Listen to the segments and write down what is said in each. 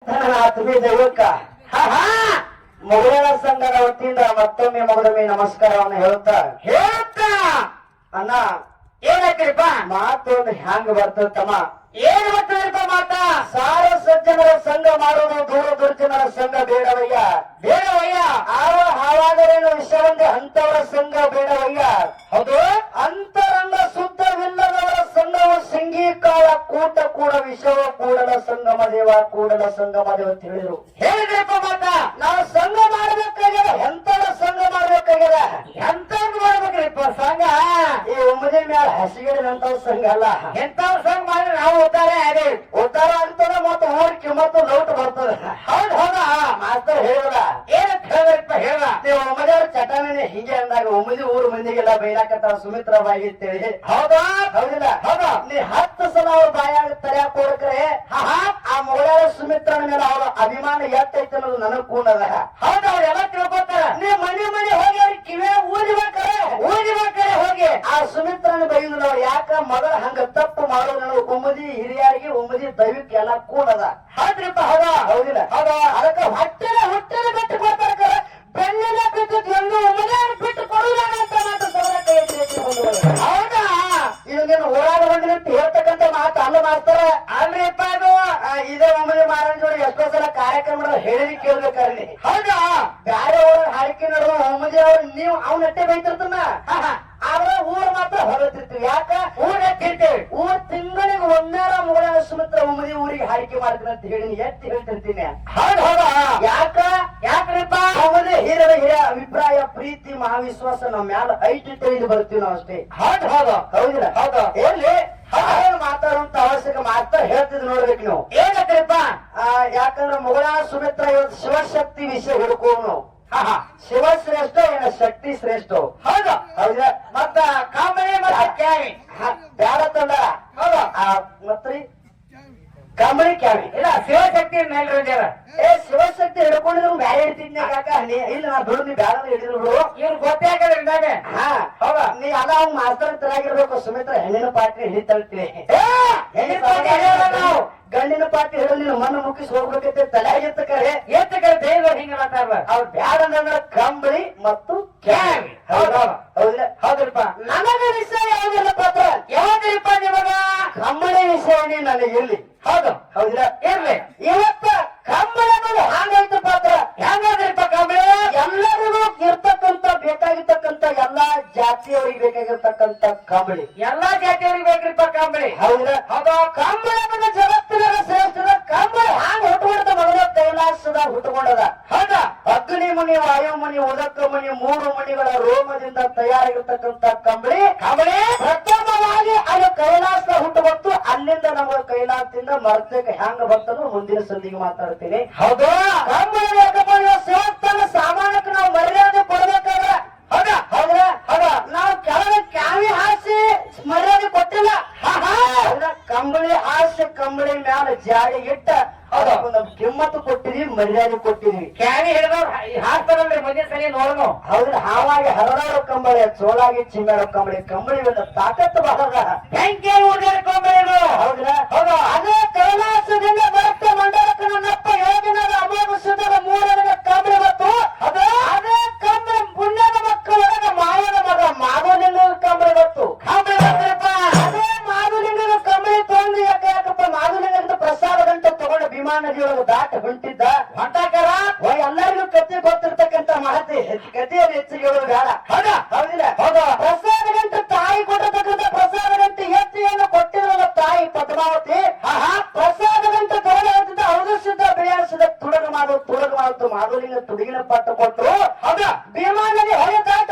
ದೈವಕ್ಕ ಮೊಗಲ ಸಂಘದ ವತಿಯಿಂದ ಮತ್ತೊಮ್ಮೆ ಮೊದಲೊಮ್ಮೆ ನಮಸ್ಕಾರವನ್ನು ಹೇಳುತ್ತಾ ಅಣ್ಣ ಏನಾಗ್ತಿರಿಪ್ಪ ಮಾತೊಂದು ಹ್ಯಾಂಗ ಬರ್ತದ ತಮ್ಮ ಏನ್ ಬರ್ತದ್ರಿಪ್ಪ ಮಾತಾ ಸಾರ ಸಜ್ಜನರ ಸಂಘ ಮಾಡುವುದು ದೂರ ದುರ್ಜನರ ಸಂಘ ಬೇಡವಯ್ಯ ಬೇಡವಯ್ಯ ಹಾವಾದರೇನು ವಿಷಯವಂದೆ ಅಂತವರ ಸಂಘ ಬೇಡವಯ್ಯ ಹೌದು ಅಂತರಂಗ ಶುದ್ಧವಿಲ್ಲದವರ ಸಂಘವು ಸಿಂಗೀಕಾಳ ಕೂಟ ಕೂಡ ವಿಷವ ಕೂಡಲ ಸಂಗಮ ದೇವ ಅಂತ ಹೇಳಿದ್ರು ಹೇಳಿದ್ರಿಪ್ಪ ಮಾತಾ ನಾವು ಸಂಘ ಮಾಡ್ಬೇಕಾಗ್ಯದ ಎಂತವರ ಸಂಘ ಮಾಡ್ಬೇಕಾಗ್ಯದ ಎಂತವ್ರು ಮಾಡ್ಬೇಕ್ರಿಪ್ಪ ಸಂಘ ಈ ಒಮ್ಮದಿ ಮ್ಯಾಲ ಹಸಿಗಿಡಿದಂತ ಸಂಘ ಅಲ್ಲ ಎಂತವ್ರ ಸಂಘ ಮಾಡಿ ನಾವು ಓದ್ತಾರೆ ಅದೇ ಉದ್ದಾರ ಆಗ್ತದ ಮತ್ತು ಊರ್ ಕಿಮ್ಮತ್ತು ಲೌಟ್ ಬರ್ತದ ಹೌದ್ ಹೌದಾ ಮಾಸ್ತರ್ ಹೇಳಲ್ಲ ಏನಂತ ಹೇಳಿದ್ರಿಪ್ಪ ಹೇಳ ನೀವು ಒಮ್ಮದಿಯವ್ರ ಚಟನೆ ಹೀಗೆ ಅಂದಾಗ ಒಮ್ಮದಿ ಊರ್ ಮಂದಿಗೆಲ್ಲ ಬೈಲಾಕತ್ತಾರ ಸುಮಿತ್ರ ಬಾಯಿ ಅಂತೇಳಿ ಹೌದಾ ಹೌದಿಲ್ಲ ಹೌದಾ ನೀ 10 ಸಲ ಅವ್ರ ಬಾಯಾಗ ತರ್ಯಾಕ ಕೊಡ್ಕರೆ ಆ ಮೊಗಲಾಳ ಸುಮಿತ್ರನ ಮೇಲೆ ಅವರ ಅಭಿಮಾನ ಎಷ್ಟೈತೆ ಅನ್ನೋದು ನನಗ್ ಕೂನದ ಹೌದು ಅವ್ರೆಲ್ಲ ತಿಳ್ಕೊತಾರ ನೀ ಮನೆ ಹೋಗಿ ಅವ್ರಿಗೆ ಕಿವೇ ಊದಿಬೇಕಾರೆ ಹೋಗಿ ಆ ಸುಮಿತ್ರನ ಬೈದು ನಾವು ಯಾಕ ಮಗಳ ಹಂಗ ತಪ್ಪು ಮಾಡೋದು ನಾವು ಒಮ್ಮದಿ ಹಿರಿಯರಿಗೆ ಒಮ್ಮದಿ ದೈವಕ್ಕೆ ಎಲ್ಲ ಕೂನದ ಹೌದ್ರಿಪ್ಪ ಹೌದಾ ಹೌದಿಲ್ಲ ಹೌದಾ ಅದಕ್ಕೆ ಹೊಟ್ಟೆನ ಬಿಟ್ಟು ಕೊಡ್ತಾರ ಬೆನ್ನೆಲ್ಲ ಬಿಟ್ಟು ಒಂದು ಒಮ್ಮದೆ ಬಿಟ್ಟು ಕೊಡುವುದಾಗಂತ ಮಾತು ಸವರ ಕೈ ಹೌದಾ ಇದು ನೀನು ಊರಾಗ ಬಂದಿರುತ್ತೆ ಹೇಳ್ತಕ್ಕಂತ ಮಾತು ಅಲ್ಲ ಮಾಡ್ತಾರ ಅಲ್ರಿಪ್ಪ ಅದು ಇದೇ ಒಮ್ಮದಿ ಮಾರನ್ ಜೋಡಿ ಎಷ್ಟೋ ಸಲ ಕಾರ್ಯಕ್ರಮ ಹೇಳಿದ್ ಕೇಳ್ಬೇಕಾರ್ಲಿ ಹೌದಾ ಬ್ಯಾರೆ ಊರ ಹಾಡಿಕೆ ನಡೆದ ಒಮ್ಮದಿ ಅವ್ರು ನೀವು ಅವ್ನಟ್ಟೆ ಬೈತಿರ್ತಾನ ಆದ್ರೆ ಊರ್ ಮಾತ್ರ ಹೊರತಿರ್ತೀವಿ ಯಾಕ ಊರ ತಿಂತೇವೆ ಊರ್ ತಿಂಗಳಿಗೆ ಒಂದೇರ ಮೊಗಲಾಳ ಸುಮಿತ್ರ ಒಮ್ಮದಿ ಊರಿಗೆ ಹಾಡಿಕೆ ಮಾಡ್ತೀನಿ ಅಂತ ಹೇಳಿ ಎತ್ತಿ ಹೇಳ್ತಿರ್ತೀನಿ ಹೌದ್ ಹೌದಾ ಯಾಕ್ರಿಪ್ಪ ಒಮ್ಮದಿ ಹಿರಿಯ ಅಭಿಪ್ರಾಯ ಪ್ರೀತಿ ಮಹಾವಿಶ್ವಾಸ ನಮ್ಮ ಮ್ಯಾಲ ಐಟಿ ತಿಳಿದು ಬರ್ತೀವಿ ನಾವು ಅಷ್ಟೇ ಹೌದ್ ಹೌದು ಹೌದಿಲ್ಲ ಹೌದು ಎಲ್ಲಿ ಏನ್ ಮಾತಾಡುವಂತ ಅವಶ್ಯಕ ಮಾತ್ರ ಹೇಳ್ತಿದ್ ನೋಡ್ಬೇಕು ನೀವು ಏನಕ್ರಿಪ್ಪ ಯಾಕಂದ್ರೆ ಮೊಗಲಾಳ ಸುಮಿತ್ರ ಇವತ್ತು ಶಿವಶಕ್ತಿ ವಿಷಯ ಹಿಡ್ಕೋನು ಶಿವ ಶ್ರೇಷ್ಠ ಏನ ಶಕ್ತಿ ಶ್ರೇಷ್ಠ ಹೌದು ಹೌದಾ ಮತ್ತ ಕಾಂಬಳಿ ಮತ್ತ ಕ್ಯಾವಿ ಬ್ಯಾಡ ತಂದ ಹೌದು ಮತ್ರಿ ಕಂಬಳಿ ಕ್ಯಾವಿ ಇಲ್ಲ ಶಿವಶಕ್ತಿ ಮೇಲ್ರ ಶಿವಶಕ್ತಿ ಹಿಡ್ಕೊಂಡಿದ್ರು ಬ್ಯಾರೆ ಹಿಡ್ತಿದ್ನೆ ಕಾಕ ಇಲ್ಲ ನಾ ಬಿಡು ನೀ ಬ್ಯಾಡ ಹಿಡಿದ್ರು ಬಿಡು ಇವ್ರು ಗೊತ್ತೇ ಆಗದ್ರಿಂದಾಗ ಹೌದಾ ನೀ ಅಲ್ಲ ಅವ್ನ ಮಾಸ್ತರ್ ತರಾಗಿರ್ಬೇಕು ಸುಮಿತ್ರ ಹೆಣ್ಣಿನ ಪಾಟ್ರಿ ಹಿಡಿತಳ್ತೀವಿ ನಾವು ಗಂಡಿನ ಪಾಟಿ ಹಿಡಿದು ನೀನು ಮಣ್ಣು ಮುಗಿಸಿ ಹೋಗ್ಬೇಕೈತೆ ತಲೆಯಾಗಿತ್ತ ಕರೆ ದೇವ್ರು ಹಿಂಗ ಮಾತಾಡ್ಬಾರ ಅವ್ರು ಬ್ಯಾಡ ಅಂದ್ರೆ ಕಂಬಳಿ ಮತ್ತು ಕ್ಯಾವಿ ಹೌದಾ ಹೌದಿಲ್ಲ ಹೌದ್ರಿಪ್ಪ ನನಗ ವಿಷಯ ಯಾವ್ದಿಲ್ಲ ಪಾತ್ರ ಯಾವ್ದ್ರಿಪ್ಪ ನಿಮಗ ಕಂಬಳಿ ವಿಷಯನೇ ನನಗೆ ಇರ್ಲಿ ಹೌದು ಹೌದಿಲ್ಲ ಇರ್ಲಿ ಇವತ್ತ ಕಂಬಳಿ ಅನ್ನೋದು ಹಾಗೈತೆ ಪಾತ್ರ ಹೆಂಗಾದ್ರಿಪ್ಪ ಕಾಂಬಳಿ ಎಲ್ಲರಿಗೂ ಇರ್ತಕ್ಕಂತ ಬೇಕಾಗಿರ್ತಕ್ಕಂತ ಎಲ್ಲಾ ಜಾತಿಯವರಿಗೆ ಬೇಕಾಗಿರ್ತಕ್ಕಂತ ಕಂಬಳಿ ಎಲ್ಲಾ ಜಾತಿಯವ್ರಿಗೆ ಬೇಕ್ರಿಪ್ಪ ಕಾಂಬಳಿ ಹೌದಿಲ್ಲ ಹೌದು ಕಂಬಳಿ ಅನ್ನೋದು ಜಗತ್ತಿನಾಗ ಶ್ರೇಷ್ಠದ ಕಂಬಳಿ ಹಾಂಗ ಹುಟ್ಟುಕೊಂಡ ಮೊದಲ ಕೈಲಾಸದಾಗ ಹುಟ್ಟುಕೊಂಡದ ಹೌದಾ ಅಗ್ನಿ ಮಣಿ ವಾಯುಮಣಿ ಉದಕ ಮಣಿ 3 ಮಣಿಗಳ ರೋಮದಿಂದ ತಯಾರಾಗಿರ್ತಕ್ಕಂತ ಕಂಬಳಿ ಪ್ರಥಮವಾಗಿ ಅದು ಕೈಲಾಸದ ಹುಟ್ಟುಬತ್ತು ಅಲ್ಲಿಂದ ನಮಗೆ ಕೈಲಾಸದಿಂದ ಮರ್ತಕ್ಕೆ ಹ್ಯಾಂಗ ಬರ್ತನೋ ಮುಂದಿನ ಸಂದಿಗೆ ಮಾತಾಡ್ತೀನಿ ಹೌದು ಕಂಬಳಿ ಬೇಕಪ್ಪ ಶಿವಸ್ಥಾನ ಸಾಮಾನ್ಯಕ್ಕೆ ನಾವು ಮರ್ಯಾದೆ ಕೊಡ್ಬೇಕಾದ್ರೆ ಹೌದಾ ಹೌದ್ರ ನಾವು ಕೆಳಗೆ ಕ್ಯಾವಿ ಹಾಸಿ ಮರ್ಯಾದೆ ಕೊಟ್ಟಿಲ್ಲ ಕಂಬಳಿ ಹಾಸಿ ಕಂಬಳಿ ಮ್ಯಾಲ ಜಾಡಿ ಇಟ್ಟ ಅದಕ್ಕೊಂದು ಕಿಮ್ಮತ್ತು ಕೊಟ್ಟಿದೀವಿ ಮರ್ಯಾದೆ ಕೊಟ್ಟಿದೀವಿ ಕ್ಯಾವಿ ಹಿಡಿದವ್ರು ಹಾಕ್ತಾರಲ್ರಿ ಮುಂದಿನ ಸಲ ನೋಡೋನು ಹೌದ್ರ ಹಾವಾಗಿ ಹರದಾಡೋ ಕಂಬಳಿ ಚೋಳಾಗಿ ಚಿಮ್ಮಾಡೋ ಕಂಬಳಿ ತಾಕತ್ತು ಬಹಳ ಬೆಂಕಿ ಊದಿನ ಕಾಂಬಳಿ ಹೌದ್ರ ಹೌದು ಅದೇ ಕೈಲಾಸದಿಂದ ಬರುತ್ತೆ ಮಂಡಲಕ್ಕೆ ನನ್ನಪ್ಪ ಯೋಗಿನಾದ ಅಮೋಘ 3 ಕಂಬಳಿ ಮತ್ತು ಅದೇ ಕಂಬಳಿ ಪುಣ್ಯದ ಮಕ್ಕಳೊಳಗ ಮಾಯದ ಮಗ ಮಾಧುಲಿಂಗದ ಕಂಬಳಿ ಮತ್ತು ಅದೇ ಮಾಧುಲಿಂಗದ ಕಂಬಳಿ ತಗೊಂಡು ಯಾಕಪ್ಪ ಮಾಧುಲಿಂಗದ ಪ್ರಸಾದ ಗಂಟೆ ತಗೊಂಡು ಭೀಮಾ ನದಿಯೊಳಗೆ ದಾಟ ಹೊಂಟಿದ್ದ ಹೊಂಟಾಕರ ಎಲ್ಲರಿಗೂ ಕತೆ ಗೊತ್ತಿರ್ತಕ್ಕಂತ ಮಾತಿ ಕಥೆಯನ್ನು ಹೆಚ್ಚಿಗೆ ಹೇಳೋದು ಬೇಡ ಹೌದಿಲ್ಲ ಪ್ರಸಾದ ಗಂಟೆ ತಾಯಿ ಕೊಟ್ಟಿರ್ತಕ್ಕಂಥ ಪ್ರಸಾದ ಗಂಟೆ ಎತ್ತಿಯನ್ನು ಕೊಟ್ಟಿರುವ ತಾಯಿ ಪದ್ಮಾವತಿ ಪ್ರಸಾದ ಗಂಟೆ ತಗೊಂಡು ಹೇಳ್ತಿದ್ದ ಔದಸಿದ್ದ ಬಿಳಿಯಾಡಿಸಿದ ತುಡುಗು ಮಾಡುತ್ತು ಮಾಧುಲಿಂಗ ತುಡುಗಿನ ಪಟ್ಟು ಕೊಟ್ಟರು ಭೀಮಾ ನದಿ ಹೊಳೆ ದಾಟ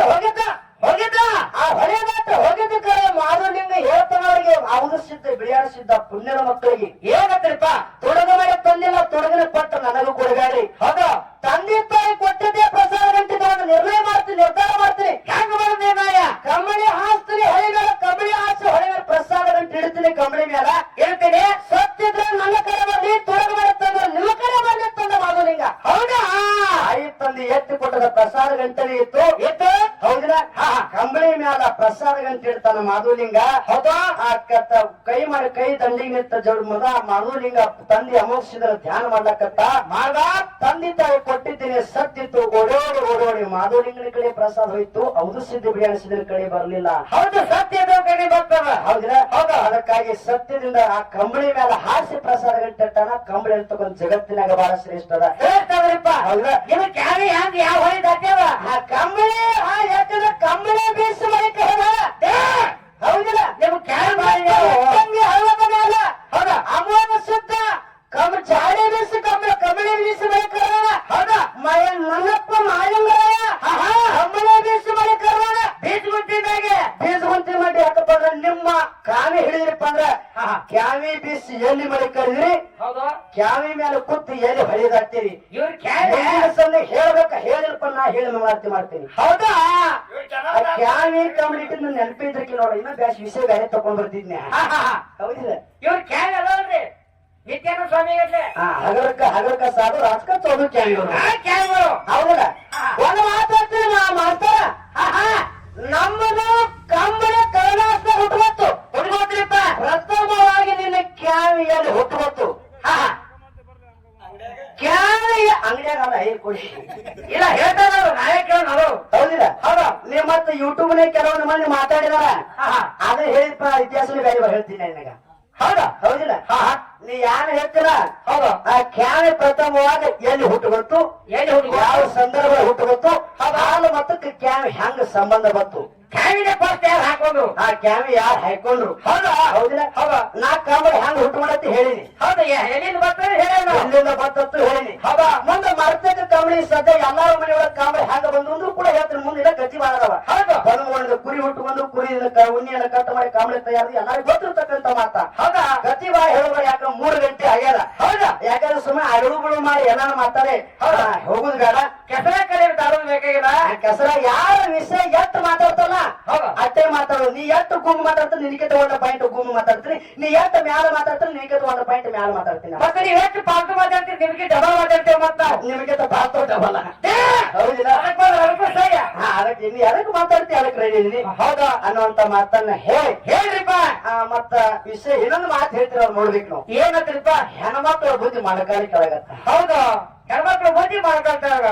ಹೋಗಿದ್ದ ಆ ಹೊಳೆ ದಾಟ ಹೋಗಿದ್ದ ಕರೆ ಮಾಧುಲಿಂಗ ಹೇಳ್ತಾನವರಿಗೆ ಔದಸಿದ್ದ ಬಿಳಿಯಾಡಿಸಿದ್ದ ಪುಣ್ಯದ ಮಕ್ಕಳಿಗೆ ಏನಂತ್ರಿಪ್ಪ ತುಡುಗು ಮಾಡಿ ತಂದಿಲ್ಲ ತುಡುಗಿನ ಪಟ್ಟು ನನಗೂ ಕೊಡಬೇಡಿ ತಂದೆ ತಾಯಿ ಕೊಟ್ಟಿದ್ದೆ ಪ್ರಸಾದ ಗಂಟೆ ತಗೊಂಡು ನಿರ್ಣಯ ಮಾಡ್ತೀನಿ ನಿರ್ಧಾರ ಮಾಡ್ತೀನಿ ಹೆಂಗ ಮಾಡೋದು ನಿರ್ಣಯ ಕಂಬಳಿ ಹಾಸ್ತೀನಿ ಹೊಳೆಗಳ ಕಂಬಳಿ ಹಾಸಿ ಹೊಳೆಗಳ ಪ್ರಸಾದ ಗಂಟೆ ಇಡ್ತೀನಿ ಕಂಬಳಿ ಮೇಲೆ ಹೇಳ್ತೀನಿ ಸತ್ತಿದ್ರೆ ನನ್ನ ಕಡೆ ಬರ್ಲಿ ತುಡುಗು ಮಾಡಿ ತಂದ್ರೆ ನಿಮ್ಮ ಕಡೆ ಬರ್ಲಿ ತಂದ ಮಾಧುಲಿಂಗ ಹೌದಾ ತಾಯಿ ತಂದೆ ಎತ್ತಿ ಕೊಟ್ಟದ ಪ್ರಸಾದ ಗಂಟೆ ಇತ್ತು ಹೌದಿಲ್ಲ ಕಂಬಳಿ ಮ್ಯಾಲ ಪ್ರಸಾದ ಗಂಟೆ ಇಡ್ತಾನ ಮಾಧುಲಿಂಗ. ಹೌದಾ ಕೈ ಮಾಡಿ ಕೈ ದಂಡಿಗೆ ನಿಂತ ಜೋಡ್ ಮಗ ಮಾಧುಲಿಂಗ ತಂದೆ ಅಮೋಕ್ಷಿದ್ರ ಧ್ಯಾನ ಮಾಡ್ಲಕತ್ತ. ಮಾಡ್ದ ತಂದೆ ತಾಯಿ ಕೊಟ್ಟಿದ್ದೀನಿ ಸತ್ತಿತ್ತು. ಓಡೋಡಿ ಓಡೋಡಿ ಮಾಧುಲಿಂಗನ ಕಡೆ ಪ್ರಸಾದ ಹೋಯ್ತು. ಹೌದು ಸಿದ್ಧ ಬಿಡಿಸಿದ್ರ ಕಡೆ ಬರ್ಲಿಲ್ಲ. ಹೌದು ಸತ್ಯದ ಕಡೆ ಬರ್ತದ. ಹೌದಿಲ್ಲ? ಹೌದಾ? ಅದಕ್ಕಾಗಿ ಸತ್ಯದಿಂದ ಆ ಕಂಬಳಿ ಮೇಲೆ ಹಾಸಿ ಪ್ರಸಾದ ಗಂಟೆ ಇಟ್ಟಾನ. ಕಂಬಳಿ ಅಂತಕೊಂಡ್ ಜಗತ್ತಿನಾಗ ಬಹಳ ಶ್ರೇಷ್ಠ ಅದ. ಹೇಳ್ತಾವ್ರಿಪ್ಪ. ಹೌದಾ? ನಿಮ್ ಕ್ಯಾರಿ ಹ್ಯಾಂಗ ಯಾವ ಹೊಳಿ ದಾಟ್ಯಾವ? ಆ ಕಂಬಳಿ ಯಾಕಂದ್ರೆ ಕಂಬಳಿ ಬೀಸಿ ಮಳಿಕ ಹೌದಿಲ್ಲ? ನಿಮ್ ಕ್ಯಾರಿ ಬಾರಿ ಅಲ್ಲ. ಹೌದಾ? ಅಮೋಘ ಶುದ್ಧ ಕಮ್ಮ ಚಾಡಿ ಬೀಸಿ ಕಂಬಳಿ ಬೀಸಿ ಮಳಿಕ. ಹೌದಾ? ಮಯ ನನ್ನಪ್ಪ ಮಾಯಂಗರಾಯ ಕಂಬಳಿ ಬೀಸಿ ಮಳಿಕ ಬೀಚ್ ಗುಂಟಿನಾಗೆ ಬೀಸಗುಂತಿ ಮಾಡಿ ಯಾಕಪ್ಪ ಅಂದ್ರೆ ನಿಮ್ಮ ಕಾವಿ ಹಿಡಿದ್ರಪ್ಪ ಅಂದ್ರ ಕ್ಯಾವಿ ಬೀಸಿ ಎಲ್ಲಿ ಮಳಿ ಕರಿದ್ರಿ ಹೌದಾ ಕ್ಯಾವಿ ಮೇಲೆ ಕೂತು ಎಲ್ಲಿ ಹೊಳಿದಾಡ್ತೀರಿ. ಇವ್ರ ಕ್ಯಾರಿ ಹೇಳ್ಬೇಕ ಹೇಳಿಲ್ಪ ನಾ ಹೇಳಿ ಮಂಗಳಾರತಿ ಮಾಡ್ತೀನಿ. ಹೌದಾ ಕ್ಯಾವಿ ಕಂಬಳಿ ಇಟ್ಟಿದ್ ನೆನಪಿದ್ರಕ್ಕೆ ನೋಡ್ರಿ ಇನ್ನ ಬ್ಯಾಸ್ ವಿಷಯ ಬೇರೆ ತಕೊಂಡ್ ಬರ್ತಿದ್ನೆ. ಹೌದಿಲ್ಲ? ಇವ್ರ ಕ್ಯಾರಿ ಅದಾವ್ರಿ ನಿತ್ಯಾನ ಸ್ವಾಮಿ ಗಟ್ಲೆ ಹಗರಕ್ಕ ಸಾಧು ರಾಜಕ ಚೋದು ಕ್ಯಾವಿ ಕ್ಯಾರಿಗಳು ಹೌದಿಲ್ಲ? ಒಂದು ಮಾತಾಡ್ತೀನಿ ಮಾಸ್ತರ. ನಮ್ಮದು ಕಂಬಳಿ ಕೈಲಾಸ ಹುಟ್ಟುಬತ್ತು ಹುಡುಗೋದ್ರಿಪ್ಪ. ಪ್ರಥಮವಾಗಿ ನಿನ್ನ ಕ್ಯಾವಿಯಲ್ಲಿ ಹುಟ್ಟುಬತ್ತು. ಕ್ಯಾವಿ ಅಂಗಡಿಯಾಗಲ್ಲ ಕೊಡಿ ಇಲ್ಲ ಹೇಳ್ತಾರ ನಾಯಕ ನಾವು ಹೌದಿಲ್ಲ? ಹೌದಾ? ನೀವು ಮತ್ತೆ ಯೂಟ್ಯೂಬ್ ನ ಕೆಲವೊಂದು ಮಂದಿ ಮಾತಾಡಿದಾರ. ಅದೇ ಹೇಳಿಪ್ಪ ಇತಿಹಾಸ ಬೇರೆ ಹೇಳ್ತೀನಿ ನಿನಗ. ಹೌದಾ ಹೌದಿಲ್ಲ? ನೀ ಯಾರು ಹೇಳ್ತೀರ? ಹೌದಾ ಆ ಕ್ಯಾವಿ ಪ್ರಥಮವಾಗಿ ಎಲ್ಲಿ ಹುಟ್ಟುಬತ್ತು, ಎಲ್ಲಿ ಹುಡುಗ ಯಾವ ಸಂದರ್ಭ ಹುಟ್ಟುಬತ್ತು, ಹಾಲು ಮತ್ತು ಕ್ಯಾವಿ ಹೆಂಗ ಸಂಬಂಧ ಬತ್ತು, ಕ್ಯಾವಿನ ಪೋಸ್ಟ್ ಯಾರು ಹಾಕೊಂಡ್ರು, ಆ ಕ್ಯಾವಿ ಯಾರು ಹಾಕೊಂಡ್ರು. ಹೌದಾ ಹೌದಿಲ್ಲ? ಹೌದಾ ನಾ ಕಂಬಳಿ ಹೆಂಗ್ ಹುಟ್ಟು ಮಾಡತ್ತಿ ಹೇಳಿನಿ. ಹೌದಾ ಎಲ್ಲಿಂದ ಬರ್ತಾರೆ ಹೇಳ ಎಲ್ಲಿಂದ ಬತ್ತತ್ತು ಹೇಳಿನಿ. ಹೌದಾ ಮುಂದೆ ಮರ್ತಕ ಕಂಬಳಿ ಸದ್ಯ ಎಲ್ಲಾರ ಮನೆಯೊಳಗ ಕಂಬಳಿ ಹೆಂಗ ಬಂದು ಕೂಡ ಹೇಳ್ತೀನಿ. ಮುಂದಿನ ಗತಿ ಮಾಡದವ. ಹೌದು ಒಂದು ಕುರಿ ಹುಟ್ಟುಕೊಂಡು ಕುರಿ ಉಣ್ಣಿಯನ್ನ ಕಟ್ ಮಾಡಿ ಕಂಬಳಿ ತಯಾರಿ ಎಲ್ಲರಿಗೂ ಗೊತ್ತಿರ್ತಕ್ಕಂಥ ಮಾತ. ಹೌದಾ ಗತಿ ಬಾ ಹೇಳುವ ಯಾಕಂದ್ರೆ 3 ಗಂಟೆ ಆಗ್ಯದ. ಹೌದಾ ಯಾಕಂದ್ರೆ ಸುಮ್ಮನೆ ಅಡುಗಳು ಮಾಡಿ ಎಲ್ಲಾನು ಮಾತಾಡಿ ಹೋಗುದು ಬೇಡ. ಕೆಸರ ಕಡೆ ತಾಡೋದು ಬೇಕಾಗಿಲ್ಲ. ಕೆಸರ ಯಾರ ವಿಷಯ ಎಷ್ಟು ಮಾತಾಡ್ತಲ್ಲ ಹೌದಾ ಅಷ್ಟೇ ಮಾತಾಡೋದು. ನೀ ಎಷ್ಟು ಗುಮ್ಮು ಮಾತಾಡ್ತೀನಿ ನಿನಗೆ ಒಂದು ಪಾಯಿಂಟ್ ಗುಮ್ಮು ಮಾತಾಡ್ತೀನಿ. ನೀ ಎಷ್ಟು ಮ್ಯಾಲ ಮಾತಾಡ್ತೀನಿ ನಿನಗೆ ಒಂದು ಪಾಯಿಂಟ್ ಮ್ಯಾಲ ಮಾತಾಡ್ತೀನಿ. ಮತ್ತೆ ನೀವು ಎಷ್ಟು ಪಾಲ್ತು ಮಾತಾಡ್ತೀರಿ ನಿಮಗೆ ಡಬಲ್ ಮಾತಾಡ್ತೇವೆ ಮತ್ತ ನಿಮಗೆ ಬಾತ ಡಬಲ್ ಹೌದಿಲ್ಲ? ಅದಕ್ಕೆ ನೀ ಅದಕ್ಕೆ ಮಾತಾಡ್ತಿ ಅದಕ್ಕೆ ರೆಡಿ ಇದೀನಿ ಹೌದಾ ಅನ್ನುವಂತ ಮಾತನ್ನ ಹೇಳ್ರಿಪ್ಪ. ಮತ್ತ ವಿಷಯ ಇನ್ನೊಂದು ಮಾತು ಹೇಳ್ತೀರ ಅವ್ರು ನೋಡ್ಬೇಕು ನಾವು. ಏನಂತ್ರಿಪ್ಪ? ಹೆಣ್ಮಕ್ಳ ಬುದ್ಧಿ ಮಣಕಾಲಿ ಕೆಳಗತ್ತ. ಹೌದು ಹೆಣ್ಮಕ್ಳು ಬುದ್ಧಿ ಮಾಡ್ಕೊಳ್ತಾರ.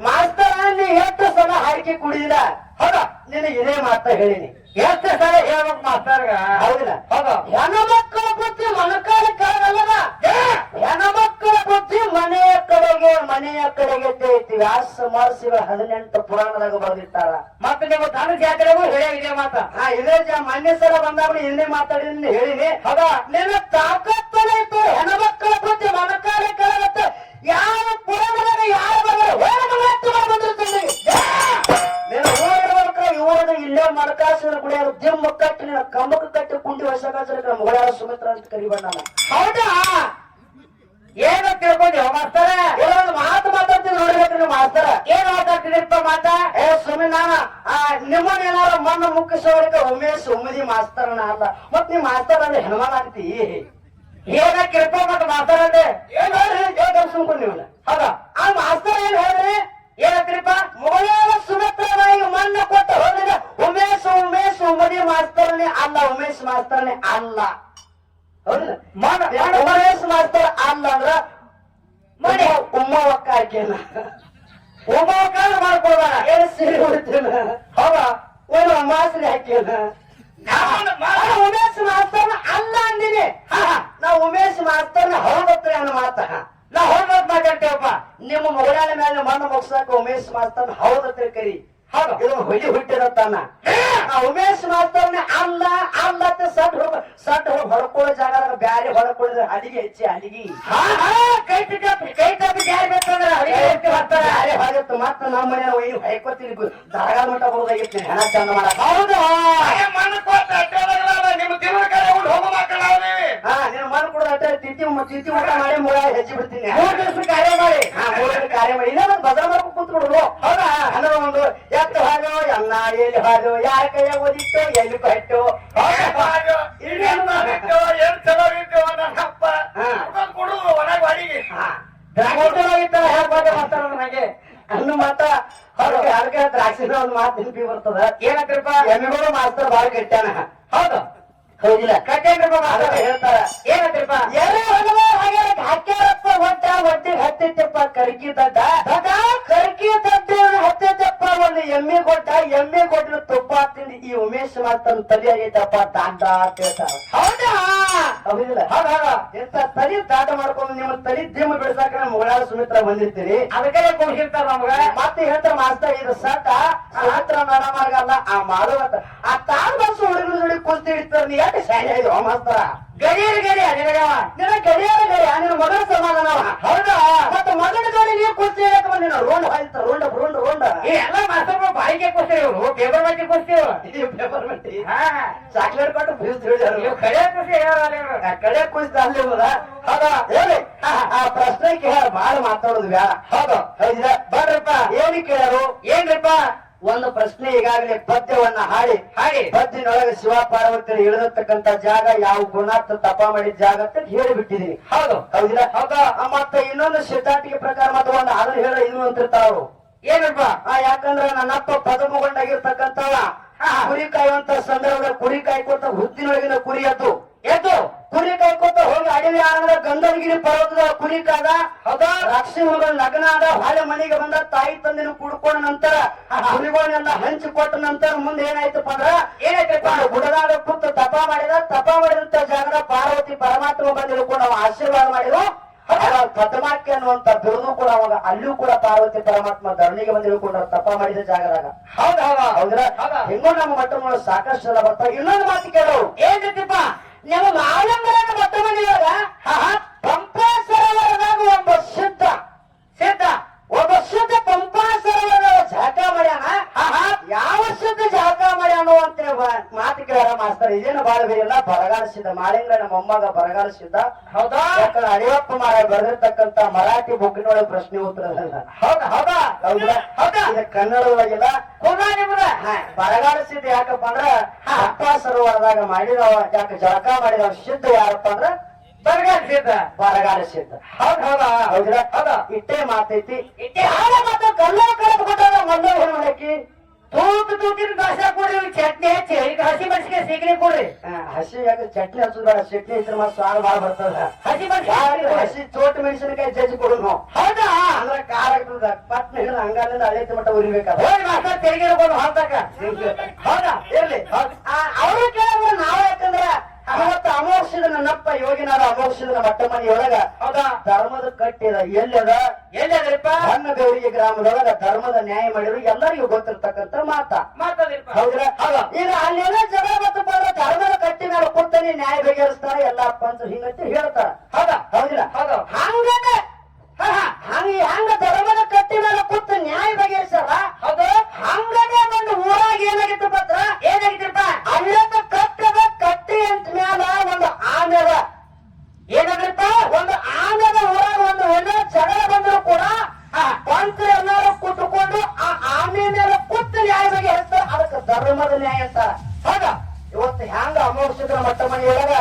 ಮಾಸ್ತರ ನೀ ಎಷ್ಟು ಸಲ ಹಾಡಿಕೆ ಕುಡಿದಿಲ್ಲ? ಹೌದಾ ನಿನಗೆ ಇದೇ ಮಾತ ಹೇಳಿನಿ. ಎಷ್ಟು ಸಲ ಹೇಳ್ಬೇಕು ಮಾಸ್ತರ್ಗ? ಹೌದಿಲ್ಲ? ಹೌದು ಹೆಣ್ಮಕ್ಳ ಬುದ್ಧಿ ಮಣಕಾಲಿ ಕೆಳಗಲ್ಲದ. ಹೆಣ್ಮಕ್ಳ ಬುದ್ಧಿ ಮನೆಯ ಕಡೆಗೆ ಐತಿ. ವ್ಯಾಸ ಮಹರ್ಷಿಗಳ 18 ಪುರಾಣದಾಗ ಬರೆದಿಟ್ಟಾರ. ಮತ್ತೆ ನೀವು ಧನ ಜಾತ್ರೆಗೂ ಹೇಳೇ ಮಾತ. ಇದೇ ಮೊನ್ನೆ ಸಲ ಬಂದಾಗ ಹಿಂದೆ ಮಾತಾಡಿದ ಹೇಳಿನಿ. ಹೌದಾ? ನಿನ್ನ ತಾಕತ್ತನ ಇತ್ತು ಹೆಣ್ಮಕ್ಳ ಬುದ್ಧಿ ಮಣಕಾಲಿ ಕೆಳಗತ್ತ. ಯಾವ ಪುರಾಣದಾಗ ಯಾರು ಬಂದಿರ್ತೀನಿ ಇವ್ರದ ಇಲ್ಲೇ ಮಣಕಾಸಿನ ಕುಡಿಯೋದು ಜಿಮ್ ಕಟ್ಟಿ ನಿನ್ನ ಕಂಬಕ್ಕೆ ಕಟ್ಟಿ ಕುಂಡಿ ಹೊಸಕಾಸರ ಮೊಗಲಾರ ಸುಮಿತ್ರ ಅಂತ ಕರಿಬೇಡ ನಾನು. ಹೌದಾ ಏನು ತಿಳ್ಕೊಂಡಿ ಮಾಸ್ತರ? ಕೆಲವೊಂದು ಮಾತು ಮಾತಾಡ್ತೀನಿ ನೋಡ್ಬೇಕು ನೀವು ಮಾಸ್ತರ. ಏನ್ ಮಾತಾಡ್ತಿದ್ರಿಪ್ಪ ಮಾತ? ಸುಮ್ಮನೆ ನಾನ ನಿಮ್ಮನ್ನೇನಾರ ಮಣ್ಣು ಮುಕ್ಕಿಸೋರಿಗೆ ಉಮೇಶ್ ಉಮ್ಮದಿ ಮಾಸ್ತರನ ಅಲ್ಲ. ಮತ್ ನೀವ್ ಮಾಸ್ತರ ಅಂದ್ರೆ ಹೆಣ್ಮನ್ ಆಗ್ತಿ. ಏನ ಕಿರ್ಪ ಮತ್ತ ಮಾಸ್ತರ ಸುಮ್ಕೊಂಡು ನೀವು. ಹೌದಾ ಆ ಮಾಸ್ತರ ಏನ್ ಹೇಳ್ರಿ? ಏನಂತ್ರಿಪ್ಪ? ಮೊಗಲಾರ ಸುಮಿತ್ರನಾಗಿ ಮಣ್ಣು ಕೊಟ್ಟು ಹೋಗಿದ ಉಮೇಶ್ ಉಮ್ಮದಿ ಮಾಸ್ತರನೇ ಅಲ್ಲ. ಉಮೇಶ್ ಮಾಸ್ತರನೇ ಅಲ್ಲ. ಹೌದಿಲ್ಲ? ಉಮೇಶ್ ಮಾಸ್ತರ್ ಅಲ್ಲ ಅಂದ್ರ ಮನೆ ಉಮ್ಮ ಒಕ್ಕ ಹಾಕೇನ ಉಪಕಾರ ಮಾಡ್ಕೊಳ್ಬೇಡ. ಏನು ಸೀರೆ ಉಡ್ತೇನ. ಹೌದಾ ಏನು ಮಾಸ್ರಿ ಹಾಕೇನ. ಉಮೇಶ್ ಮಾಸ್ತರ್ನ ಅಲ್ಲ ಅಂದಿನಿ. ನಾ ಉಮೇಶ್ ಮಾಸ್ತರ್ನ ಹೌದತ್ರ ಅನ್ನೋ ಮಾತ ನಾ ಹೋಗೋದ್ ಮಾತಾಡ್ತೇವಪ್ಪ. ನಿಮ್ಮ ಮೊಗಲಾಳ ಮೇಲೆ ಮಣ್ಣು ಮುಗ್ಸಾಕ ಉಮೇಶ್ ಮಾಸ್ತರ್ನ ಹೌದತ್ರ ಕರಿ. ಹೌದು ಇದು ಹೊಡಿ ಹುಟ್ಟಿರತ್ತಾನ. ಉಮೇಶ್ ಮಾಸ್ತರ್ನ ಅಲ್ಲ ಸಟ್ ಹೋಗಿ ಹೊಡ್ಕೊಳ್ಳೋ ಜಾಗದಾಗ ಬ್ಯಾರೆ ಹೊಡ್ಕೊಳ್ಳಿದ್ರೆ ಅಡಿಗೆ ಹೆಚ್ಚಿ ಅಡಿಗೆ ಕೈ ತಪ್ಪಿ ಯಾರು ಬೇಕಂದ್ರೆ ಬ್ಯಾರೆ ಹೊರಗತ್ತು. ಮತ್ತ ನಮ್ಮ ಮನೆ ಒಯ್ದು ಹೊಯ್ಕೋತೀನಿ ದರಗಾ ಮಟ್ಟ ಬರೋದಾಗಿತ್ತು ಹೆಣ ಚಂದ ಮಾಡ. ಹೌದು ನಿಮ್ ತಿರುವ ಕಡೆ ಹೋಗೋ ಮಕ್ಕಳ ನೀನು ಮಣ್ಣು ಕೊಡೋದ ತಿಥಿ ಊಟ ಮಾಡಿ ಮುಳ ಹೆಚ್ಚಿ ಬಿಡ್ತೀನಿ. 3 ದಿವಸ ಕಾರ್ಯ ಮಾಡಿ 3 ದಿನ ಕಾರ್ಯ ಮಾಡಿ ಇಲ್ಲ ಒಂದು ಬದಲ ಮಾಡ್ಕೊಂಡು ಕುಂತ್ಕೊಡುದು. ಹೌದಾ? ಅನ್ನೋ ಒಂದು ಎತ್ತು ಹಾಲು ಅನ್ನ ಎಲ್ಲಿ ಹಾಲು ಯಾರ ಕೈಯ ಓದಿತ್ತು ಎಲ್ಲಿ ಕಟ್ಟು ಕೊಡುದು ಒಣಗಿ ಬಾಡಿಗೆ ಅನ್ನು ಮಾತ ಅದಕ್ಕೆ ದ್ರಾಕ್ಷಿನ ಒಂದು ಮಾತು ನೆನಪಿ ಬರ್ತದ. ಏನಂತ್ರಪ್ಪ? ಎಮ್ಮಿಗಳು ಮಾಸ್ತರ್ ಬಾಳ ಕೆಟ್ಟಾನ. ಹೌದು ಹೌದಿಲ್ಲ? ಕಟ್ಟೇನ್ರಪ್ಪ ಅದ ಮಾತಾಡ ಹೇಳ್ತಾರ. ಏನಂತ್ರಪ್ಪ? ಎರೆ ಹೊಲವ ಹಾಗ್ಯಾರಕ್ ಹಾಕ್ಯಾರಪ್ಪ ಒಟ್ಟಿಗೆ ಹತ್ತಿತ್ತಪ್ಪ ಕರ್ಕಿ ದಡ್ಡ. ಕರ್ಕಿ ದಡ್ಡ ಹತ್ತಿತ್ತಪ್ಪ ಒಂದು ಎಮ್ಮೆ ಗೊಡ್ಡ ತುಪ್ಪ ತಿಂದು ಈ ಉಮೇಶ್ ಮಾತನ್ ತಲೆ ಆಗೈತಪ್ಪ ದಾಟ ಅಂತ ಹೇಳ್ತಾರ. ಹೌದಾ? ಹೌದಿಲ್ಲ? ಹೌದಾ? ಎಂತ ತಲೆ ದಾಟ ಮಾಡ್ಕೊಂಡು ನಿಮ್ಮ ತಲೆ ದಿಮ್ಮ ಬಿಡ್ಸಾಕ ನಮ್ಮ ಮುಗಳಾರ ಸುಮಿತ್ರ ಬಂದಿರ್ತೀರಿ. ಅದಕ್ಕೆ ಕೂಡಿಸಿರ್ತಾರ ನಮಗ. ಮತ್ತೆ ಹೇಳ್ತಾರ ಮಾಸ್ತರ ಇದು ಸಟ ಸುಮಿತ್ರ ಮೇಡಮ್ ಆಗಲ್ಲ ಆ ಮಾಡುವಂತ ಆ ತಾಳು ಬಸ್ ಹುಡುಗರು ಜೋಡಿ ಕುಂತಿ ಹಿಡಿತಾರ. ನೀ ಯಾಕೆ ಶಾಲೆ ಆಯ್ತು ಮಾಸ್ತರ? ಗಡಿಯರ್ ನಿನಗವ ನಿನ್ನ ಗಡಿಯಾರ ನಿನ್ನ ಮಗನ ಸಮಾಧಾನವ. ಹೌದಾ? ಮತ್ತೆ ಮಗನ ಜೋಡಿ ನೀವು ಕುಂತಿ ಹೇಳಕ್ ಬಂದಿನ ರೋಂಡ್ ಹಾಯ್ತಾರ ರೋಂಡ್ ಈ ಎಲ್ಲ ಮಾಸ್ತರ್ ಬಾಯಿಗೆ ಕೂಸ್ತೀವಿ ಇವ್ರು ಪೇಪರ್ ಮಾಡಿ ಕೂಸ್ತೀವಿ. ಪೇಪರ್ ಮಟ್ಟಿ ಹಾ ಚಾಕ್ಲೇಟ್ ಕೊಟ್ಟು ಬೀಸ್ ತಿಳಿದಾರ. ನೀವು ಕಡೆ ಕೂಸಿ ಹೇಳಲ್ಲ ಇವ್ರು. ಕಡೆ ಕುಳಿತ ಅಲ್ಲಿ ಹೌದಾ ಹೇಳಿ. ಆ ಪ್ರಶ್ನೆ ಕೇಳ ಬಾಳ ಮಾತಾಡೋದು ಬ್ಯಾಡ. ಹೌದು ಹೌದಿಲ್ಲ? ಬರ್ರಪ್ಪ. ಏನು ಕೇಳರು? ಏನ್ರಪ್ಪ? ಒಂದು ಪ್ರಶ್ನೆ ಈಗಾಗಲೇ ಪದ್ಯವನ್ನ ಹಾಡಿ ಹಾಡಿ ಪದ್ಯನೊಳಗೆ ಶಿವ ಪಾರ್ವತಿಯರು ಇಳಿದತಕ್ಕಂತ ಜಾಗ ಯಾವ ಗುಣಾರ್ಥ ತಪ ಮಾಡಿದ ಜಾಗ ಅಂತ ಹೇಳಿಬಿಟ್ಟಿದೀನಿ. ಹೌದು ಹೌದಿಲ್ಲ? ಹೌದಾ? ಮತ್ತೆ ಇನ್ನೊಂದು ಸಿದ್ಧಾಂತಿಕ ಪ್ರಕಾರ ಮತ್ತೆ ಒಂದು ಅದನ್ನ ಹೇಳ ಇದು ಅಂತಿರ್ತಾರ ಅವರು. ಏನಪ್ಪ? ಯಾಕಂದ್ರ ನನ್ನಪ್ಪ ಪದಮಗೊಂಡಾಗಿರ್ತಕ್ಕಂಥವ ಕುರಿ ಕಾಯುವಂತ ಸಂದರ್ಭದ ಕುರಿ ಕಾಯ್ಕೋತ ಹುತ್ತಿನೊಳಗಿನ ಕುರಿ ಎದ್ದು ಕುರಿ ಕಾಯ್ಕೋತ ಹೋಗಿ ಅಡವಿ ಆನಂದ ಗಂಧರ್ಗಿರಿ ಪರ್ವತದ ಕುರಿ ಕಾದ. ಹೌದಾ? ರಾಕ್ಷಿಗಳು ಲಗ್ನ ಆದ ಹೊಳೆ ಮನೆಗೆ ಬಂದ ತಾಯಿ ತಂದೆನ ಕುಡ್ಕೊಂಡ ನಂತರ ಕುರಿಗಳನ್ನೆಲ್ಲ ಹಂಚಿಕೊಟ್ಟ ನಂತರ ಮುಂದೆ ಏನಾಯ್ತಪ್ಪ ಅಂದ್ರ ಏನಾಯ್ತಪ್ಪ ಗುಡದಾಗ ಕೂತು ತಪ ಮಾಡಿದಂತ ಜಾಗದ ಪಾರ್ವತಿ ಪರಮಾತ್ಮ ಬಂದು ಹಿಡ್ಕೊಂಡು ಅವ ಆಶೀರ್ವಾದ ಮಾಡಿದ್ರು. ಪದ್ಮಾಕ್ಯ ಅನ್ನುವಂತ ಬಿರುದು ಕೂಡ ಅವಾಗ ಅಲ್ಲಿಯೂ ಕೂಡ ಪಾರ್ವತಿ ಪರಮಾತ್ಮ ಧರಣಿಗೆ ಬಂದು ಹಿಡ್ಕೊಂಡ್ರ ತಪ ಮಾಡಿದ ಜಾಗದಾಗ. ಹೌದ್ರ? ಹೆಂಗೋ ನಮ್ಮ ಮಟ್ಟ ಸಾಕಷ್ಟು ಎಲ್ಲ ಬರ್ತಾವ. ಇನ್ನೊಂದು ಮಾತು ಕೇಳೋರು ಏನ್ರಿಪ್ಪ? ನಮ್ಮ ಮಾಲಂಗರನ್ನ ಮಟ್ಟ ಮನೆಯೊಳಗ ಪಂಪಾ ಸರೋವರದಾಗ ಒಬ್ಬ ಶುದ್ಧ ಪಂಪಾ ಸರೋವರದಾಗ ಜಳಕ ಮಾಡ್ಯಾನ. ಯಾವ ಶುದ್ಧ ಜಳಕ ಮಾಡ್ಯಾನು ಅಂತ ಮಾತು ಕೇಳ ಮಾಸ್ತರ. ಇದೇನು ಬಾಳ ಬೇರೆ ಇಲ್ಲ, ಬರಗಾಲಿಸಿದ್ದ ಮಾಲಿಂಗನ ಮೊಮ್ಮಗ ಬರಗಾಲಿಸಿದ್ದ. ಹೌದಾ? ಯಾಕಂದ್ರೆ ಅಡಿಯಪ್ಪ ಮಾರ ಬರೆದಿರ್ತಕ್ಕಂತ ಮರಾಠಿ ಬುಕ್ಕಿನೊಳಗೆ ಪ್ರಶ್ನೆ ಉತ್ತರದಲ್ಲ. ಹೌದಾ? ಇದು ಕನ್ನಡದೊಳಗಿಲ್ಲ. ಬರಗಾಲಿಸಿದ್ದ ಯಾಕಪ್ಪ ಅಂದ್ರ ಪಂಪಾ ಸರೋವರದಾಗ ಮಾಡಿದವ. ಯಾಕೆ ಜಳಕ ಮಾಡಿದವ ಶುದ್ಧ ಯಾರಪ್ಪ ಅಂದ್ರ ಬರಗಾಲಿಸಿದ್ದ. ಹೌದಾ? ಇಟ್ಟೇ ಮಾತೈತಿ. ಮಾತು ಕಲ್ಲ ಕಳೆದು ಕೊಟ್ಟಾಗ ಮೊದಲು ಏನ್ ಮಾಡಕಿ ತೂಕಿನ ದೋಸೆ ಕೊಡ್ರಿ, ಚಟ್ನಿ ಹಚ್ಚಿ ಈಗ ಹಸಿ ಮೆಣಸಿಗೆ ಸೀಗಣಿ ಕೊಡ್ರಿ. ಹಸಿ ಯಾಕೆ ಚಟ್ನಿ ಹಚ್ಚೋದು ಬೇಡ, ಚಟ್ನಿ ಇದ್ರ ಮಾತ್ರ ಸ್ವಾದ ಬಾಳ ಬರ್ತದ. ಹಸಿ ಚೋಟ್ ಮೆಣಸಿನಕಾಯಿ ಜಜ್ಜಿ ಕೊಡು. ಹೌದಾ? ಅಂದ್ರೆ ಖಾರ ಆಗ್ತದ. ಪಟ್ನ ಹಿಡಿದು ಹಂಗಾಲಿಂದ ಹಳೆತಿ ಮಟ್ಟ ಉರಿಬೇಕಾದ ತೆರಿಗೆ ಹೊಲ್ತಾಕ. ಹೌದಾ? ಇರ್ಲಿ. ಅವರು ಕೇಳಿದ್ರೆ ನಾವು ಯಾಕಂದ್ರ ಇವತ್ತು ಅಮೋಕ್ಷದ ನನ್ನಪ್ಪ ಯೋಗಿನಾರ ಅಮೋಕ್ಷದ ಮಟ್ಟ ಮನೆಯೊಳಗ ಹೌದಾ ಧರ್ಮದ ಕಟ್ಟಿದ ಎಲ್ಲದಪ್ಪ ಹಣ್ಣ ಗೌರಿಗೆ ಗ್ರಾಮದೊಳಗ ಧರ್ಮದ ನ್ಯಾಯ ಮಾಡಿದ್ರು ಎಲ್ಲರಿಗೂ ಗೊತ್ತಿರ್ತಕ್ಕಂಥ ಮಾತಾದಿರಪ್ಪ. ಹೌದ್ರ? ಈಗ ಅಲ್ಲೆಲ್ಲ ಜಗಳ ಬತ್ತಪ್ಪ ಅಂದ್ರೆ ಧರ್ಮದ ಕಟ್ಟಿ ಮೇಲೆ ಕೂತಾನೆ ನ್ಯಾಯ ಬಗೆಹರಿಸ್ತಾರೆ ಎಲ್ಲ ಪಂಚ ಹಿಂಗಂತ ಹೇಳ್ತಾರ. ಹೌದಿಲ್ಲ? ಹಂಗ ಧರ್ಮದ ಕಟ್ಟಿ ಮೇಲೆ ಕೂತು ನ್ಯಾಯ ಬಗೆಹರಿಸಾರ. ಹೌದು. ಹಂಗನೇ ಒಂದು ಊರಾಗ ಏನಾಗಿತ್ತು ಪತ್ರ ಏನಾಗಿತ್ತಪ್ಪ ಅಲ್ಲದ ಕಟ್ಟದ ಕಟ್ಟಿ ಅಂತ ಮ್ಯಾಲ ಒಂದು ಆಮೆದ ಏನಾಗಿತ್ತ ಒಂದು ಆಮೆದ ಊರಾಗ ಒಂದು ಒಳ್ಳೆ ಜಗಳ ಬಂದ್ರು ಕೂಡ ಪಂಚ ಎಲ್ಲರೂ ಕೂತ್ಕೊಂಡು ಆ ಆಮೆ ಮೇಲೆ ಕೂತು ನ್ಯಾಯ ಬಗೆಹರಿಸ್ತಾರ. ಅದಕ್ಕೆ ಧರ್ಮದ ನ್ಯಾಯ ಅಂತಾರ. ಹೌದಾ? ಇವತ್ತು ಹ್ಯಾಂಗ ಅಮೋಕ್ಷದ್ರ ಮಟ್ಟ ಮನೆಯೊಳಗ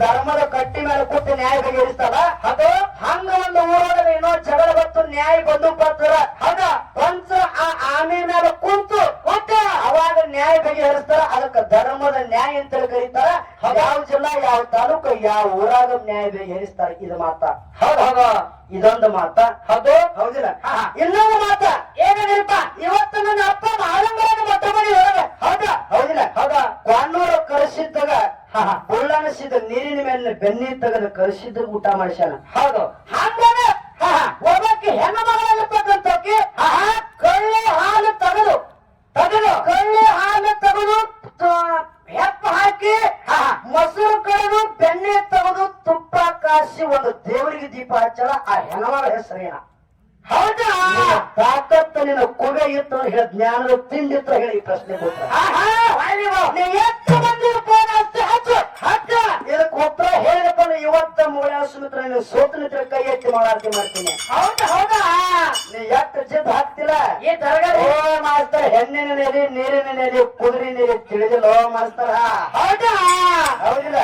ಧರ್ಮದ ಕಟ್ಟಿ ಮೇಲೆ ಕೂತು ನ್ಯಾಯ ಬಗೆಹರಿಸ್ತಾರ. ಅದು ಹಂಗ ಒಂದು ಊರೊಳಗ ಏನೋ ಜಗಳ ಬತ್ತು ನ್ಯಾಯ ಬಂದು ಬರ್ತಾರ. ಹೌದಾ? ಪಂಚ ಆ ಆಮೆ ಮೇಲೆ ಕೂತು ಅವಾಗ ನ್ಯಾಯ ಬಗೆಹರಿಸ್ತಾರ. ಅದಕ್ಕೆ ಧರ್ಮದ ನ್ಯಾಯ ಅಂತ ಕರೀತಾರ. ಯಾವ ಜಿಲ್ಲಾ ಯಾವ ತಾಲೂಕು ಯಾವ ಊರಾಗ ನ್ಯಾಯ ಬಗೆಹರಿಸ್ತಾರ. ಇದು ಮಾತ. ಹೌದಾ? ಇದೊಂದು ಮಾತ. ಹೌದಿಲ್ಲ? ಇನ್ನೊಂದು ಮಾತ ಏನಿರಪ್ಪ ಇವತ್ತು ನನ್ನ ಅಪ್ಪ ಮಾಲಂಗರನ್ನ ಮಟ್ಟ ಮನೆ ಒಳಗ ಹೌದಿಲ್ಲ? ಕ್ವಾನ್ನೂರು ಕರೆಸಿದ್ದಾಗ ಉಳ್ಳಾಣಿಸಿದ ನೀರಿನ ಮೇಲೆ ಬೆನ್ನಿ ತೆಗೆದು ಕರೆಸಿದ್ದ ಊಟ ಮಾಡಿಸ್ಯಾನ. ಹೌದು. ಹಂಗಾಗ ಒಬ್ಬಕ್ಕೆ ಹೆಣ್ಣು ಮಗಳಿರ್ತಕ್ಕಂಥಕ್ಕೆ ಕಳ್ಳೆ ಹಾಲು ತೆಗೆದು ಹೆಪ್ಪ ಹಾಕಿ ಮೊಸರು ಕಳೆದು ಬೆಣ್ಣೆ ತೆಗೆದು ತುಪ್ಪ ಕಾಸಿ ಒಂದು ದೇವರಿಗೆ ದೀಪ ಹಚ್ಚಲ. ಆ ಹೆಣಮಗಳ ಹೆಸರೇನ? ಹೌದಾ? ತಾಕತ್ತು ನಿನ್ನ ಕೊಗೆ ಇತ್ತು ಹೇಳ ಜ್ಞಾನದ ತಿಂಡಿತ್ತು ಹೇಳಿ ಈ ಪ್ರಶ್ನೆ ಕೊಟ್ಟ ಎಷ್ಟು ಮಂದಿ ಹಚ್ಚಿದ ಫೋನ್ ಅಷ್ಟೇ ಹಚ್ಚ ಇದಕ್ಕೆ ಉತ್ತರ ಹೇಳಿದಪ್ಪ ಇವತ್ತ ಮೂಳೆ ಸುಮಿತ್ರ ನೀನು ಸೋತು ನಿಂತ ಕೈ ಎತ್ತಿ ಮಾಡಾರ್ತಿ ಮಾಡ್ತೀನಿ ಹೌದಾ ನೀ ಎಷ್ಟು ಜಿದ್ ಹಾಕ್ತಿಲ್ಲ ಈ ತರಗತಿ ಓ ಮಾಸ್ತರ್ ಹೆಣ್ಣಿನ ನೆಲೆ ನೀರಿನ ನೆಲೆ ಕುದುರೆ ನೆಲೆ ತಿಳಿದಿಲ್ಲ ಮಾಸ್ತರ ಹೌದಾ ಹೌದಿಲ್ಲ